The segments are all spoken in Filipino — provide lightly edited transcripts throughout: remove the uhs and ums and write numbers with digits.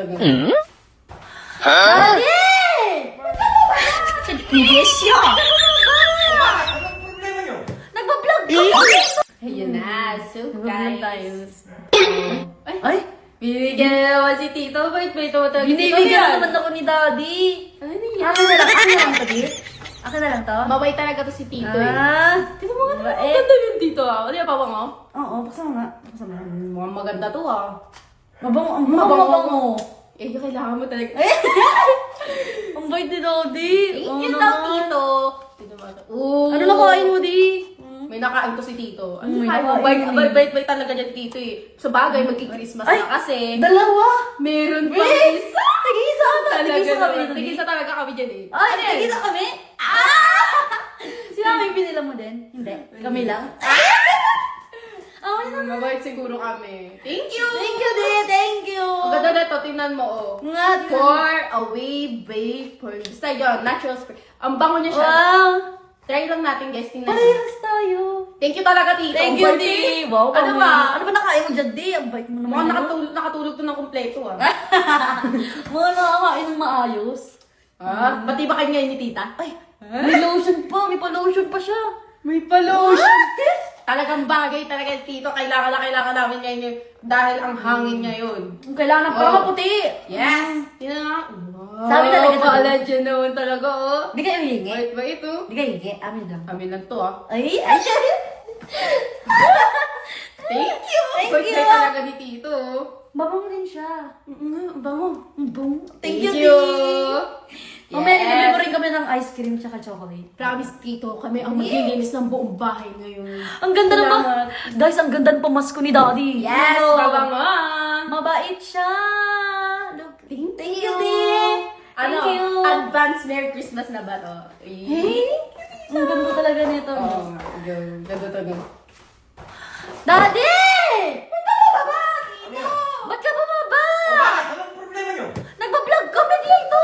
Dadutog. Daddy! Besyo! Anong problema nyo? Nagbablog ka! Ayun na. So, guys. Ay! Binibigyan na naman si Tito. Bait-bait naman talaga. Binibigyan naman ako ni Daddy. Ano yan? Akin na lang to, Dit. Akin na lang to. Mabait talaga to si Tito eh. Tito mo nga Mabait. maganda yung Tito ah. Ano yung papa mo? Oo, buksan mo nga. Buksan mo. Mukhang maganda to ah. Mabango, ang Mabango. mabango. Eh, yung kailangan mo talaga. Ang bait ni Daddy. Thank you daw, Tito. Tito mo. Ano na kain mo, Di? May nakain ko si Tito. Ano May kain mo? nakain mo. Bait talaga dyan, Tito eh. Sa bagay, magki-Christmas Ay! na kasi. Dalawa! Meron pa Wait! isa. Tig-isa! Talaga Tig-isa kami naman. dito, Di. Tig-isa talaga kami dyan eh. Ay, Ano yan? tig-isa kami? Si Mami, pinila mo din? Hindi. Kami lang? Ah, wala naman. Mabait siguro kami. Thank you! Thank you, Di. Thank you. Ang ganda na to, tingnan mo oh. Nga, For a wave vapor. Basta yun, natural spray. Ang bango niya siya. wow! Try lang natin guys, tingnan niyo. Parehas tayo. Thank you talaga, Tito. Thank you, Birthday. Di. Wow, Ano ba? Ano ba nakain mo dyan, Di? Ang bait mo naman. Mukhang yun. nakatulog to ng kompleto ah. Mga nakakain ng maayos. Pati ba kayo ngayon ni Tita? Ay, may lotion pa. May pa-lotion pa siya. May pa-lotion. Talagang bagay talaga Tito. Kailangan namin ngayon yun. Dahil ang hangin ngayon. Kailangan ng parang maputi. Yes! Tingnan nga. Wow. Sabi talaga sa- Paalad yun naman talaga oh. Di kayo hihingi. Wait ba ito? Di kayo hihingi. Amin lang. Amin lang to ah. Ay, ay, Thank you! Thank Birthday you. talaga ni Tito. Mabango din siya. Ang bango. Ang bango. Thank you, you. Di. Mamaya nilagay mo rin kami ng ice cream tsaka chocolate. Promise, Tito, kami ang maglilinis ng buong bahay ngayon. Ang ganda naman. Salamat. Guys, ang ganda ng pamasko ni Daddy. Yes! Ano? Mabango! Mabait siya. Look. Thank you, Di. Ano? Thank you. Advance Merry Christmas na ba to? Hey? Ang ganda talaga nito. Oo nga. Ganda to. Daddy! Ba't ka bababa? Ano yan? Ba't ka bababa? O bakit? Anong problema nyo? Nagbablog kami dito!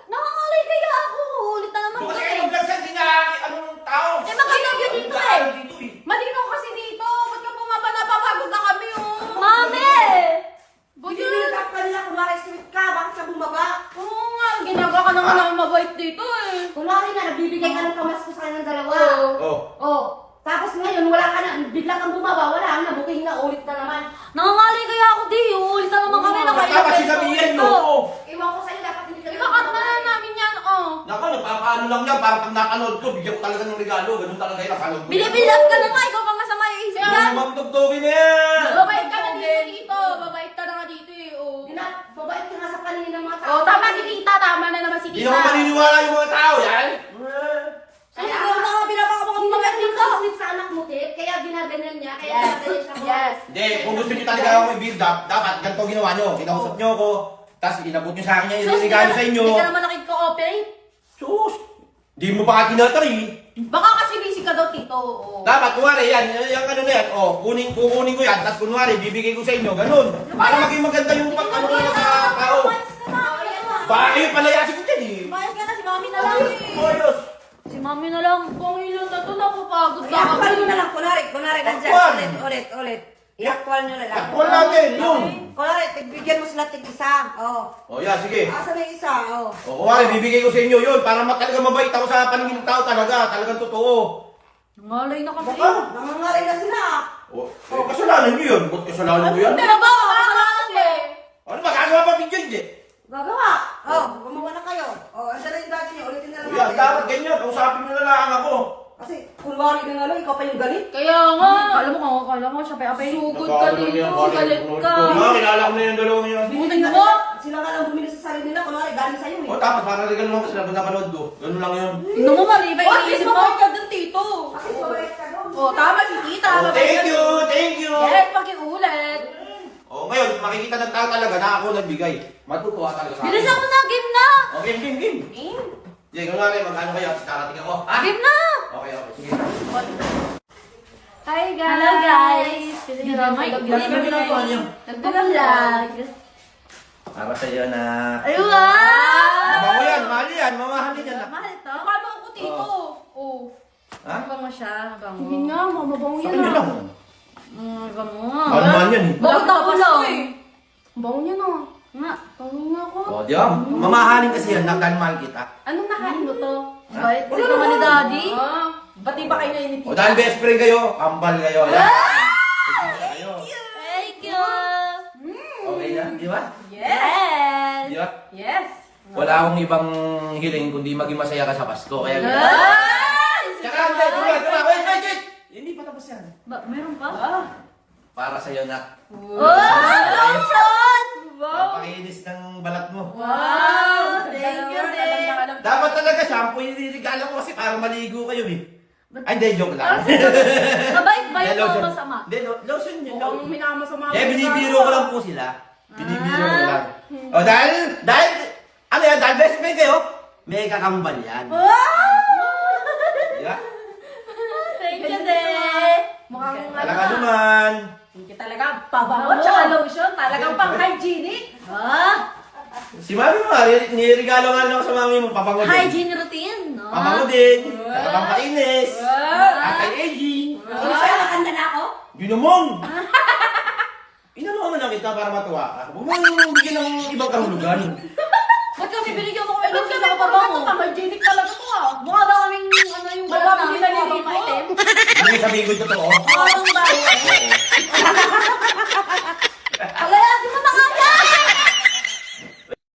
Nakangalay kaya ako! Ulit na naman Doon kasi kami. kayo vlog sa hindi na anong tao. Eh, maganda yun dito eh. Ano dito eh. Malinaw kasi dito. Ba't ka pumapa? Napapagod na kami oh. Mami! Binilap ka nila, kunwari sweet ka, bakit ka bumaba? Oo nga. Ginagawa ka naman namin mabait dito eh. Kunwari nga, nagbibigay ka ng pamasko sa kanilang dalawa. Oh. Oh. Tapos ngayon, wala ka na, bigla kang bumaba, wala na, booking na, ulit na naman. Nakangalay kaya ako di. Ulit na naman kami. Dapat sinabihan nyo. Oh. Iwan ko sa'yo, dapat hindi ka Ikakat na lang namin yan oh. Naku, nagpapaano lang yan. Parang pag napanood ko, bigyan ko talaga ng regalo. Ganun talaga yung napanood ko. Binibilap ka na nga. Ikaw pa masama yung isip Ano yan. bang tugtugin na yan? Babait ka na dito, Tito. Babait ka na nga dito eh. Oh. Babait ka nga sa paningin ng mga tao. Oh, tama si Tita. Tama na naman si Hindi Tita. naman maniniwala yung mga tao yan. Ay, ikaw na nga pinapakapakot Hindi mabait ka dito. sleep sa anak mo, Tit, kaya ginaganyan niya, kaya Yes. ginaganyan siya. Yes. Hindi, kung gusto niyo talaga ako may build up, dapat ganito ginawa nyo. Kinausap nyo ako, tapos inabot nyo sa akin yung Sus, regalo sa inyo. Hindi ka naman nakikooperate. Sus! Di mo pa ka tinatry. Baka kasi busy ka daw, Tito. Oh. Dapat, kunwari yan, yung ano na yan, kukunin ko yan, tapos kunwari, bibigay ko sa inyo, ganun. Para maging maganda yung pag-ano nyo sa tao. Baka kayo palayasin ko dyan eh. Bayas ka na. Si Mami na lang. Ayos! Si Mami na lang. Kung ilan na to, napapagod na I-actual kami. mo na lang, kunwari nandyan, Actual. ulit. I-actual nyo na lang. Takpon natin, yung. Kunwari, bigyan mo sila tig-isa. Oh. O yan, sige. Asa na yung isa? Oh. O kunwari, bibigay ko sa inyo yun, para talaga mabait ako sa paningin ng tao talaga, talagang totoo. Nangalay na kami. Baka, nangangaray na sila. Kasalanan nyo yun. Ba't kasalanan ko yan? Pero ba, makakalakas eh. Ano ba, gagawa pa video hindi? Gagawa. Oh, gumawa na kayo. Oh, andyan na yung dati niyo, ulitin na lang. Kuya, dapat ganyan, kausapin nyo na lang ako. Kasi, kunwari na nga lang, ikaw pa yung galit. Kaya nga. Alam mo, kala mo, siya pa-apay. Sugod ka dito. Galit ka. Kilala ko na yung dalawang yan. Buting mo. Sila nga lang bumili sa sarili nila, kunwari galing sa'yo eh. O dapat, para regalo lang sila pag napanood ko. Ganun lang yun. Tingnan mo, mali ba Oh, yung at least isip mo? mabait ka dun, Tito. Kasi mabait ka doon. Oh, tama si Tita. Oh, Mabait thank ka you, dun. thank you. Yes, pakiulit. O ngayon, makikita ng tao talaga na ako nagbigay. Matutuwa talaga sa akin. Bilisan mo na, game na! O, game. Sige, kung nga rin, magkano kayo? Karating ako. Ha? Game na! Okay, sige. Hi, guys. Hello, guys. Kasi Hindi nga, naman, nag-vlog hindi kami naman ngayon. niyo. Nag-vlog. Para sa iyo na... Ay, wow! Mabango yan, mahal yan, mamahalin yan. Mahal ito? Paano ako, Tito? Oh. Ha? Bango siya, bango. Tingin nga, mabango Sa yan kanya lang. Bango. Mahal naman yan eh. Bakit ako lang? Bango niya na. Nga. O, di ba? Mamahalin kasi yan, nagdanmal kita. Anong nakain mo to? Bait si naman ni Daddy. Ba't ba kayo nainit? O dahil best friend kayo, kambal kayo. Yan. Kayo. Thank you. Okay na, di ba? Yes. Di ba? Yes! Wala akong ibang hiling kundi maging masaya ka sa Pasko. Kaya Tsaka, wait! Hindi pa tapos yan. Meron pa? Para sa'yo na. Lotion! Papakinis ng balat mo. Wow! Thank you, Dave. Dapat talaga shampoo yung nilirigalo ko kasi para maligo kayo eh. Ay, hindi, joke lang. Mabait ba Hindi, yung mga masama? Hindi, lotion yun. Mukhang minamasama. Eh, binibiro ko lang po sila. Binibiro ko lang. O, dahil, ano yan, dahil best friend kayo, may kakambal yan. Diba? Thank you, Dave. Mukhang Talaga naman. Hindi talaga pabango, tsaka lotion, talagang pang-hygienic. Si mami mo, niregalo nga lang ako sa mami mo, papango din. Hygiene routine, no? Papango din. Pampainis. Anti-aging. Ano sa'yo, nakanda na ako? Yun naman! Inano mo lang kita para matuwa ka. Huwag mo bigyan ng ibang kahulugan. Ba't kami binigyan mo kami Ba't ng ka sila na pa ito? Pang-hygienic talaga to ah. Mukha ba kaming ano yung Wala balat kang namin? pinaliligo. Mukha bang maitim? Hindi sabihin ko totoo. Mukha bang bayo?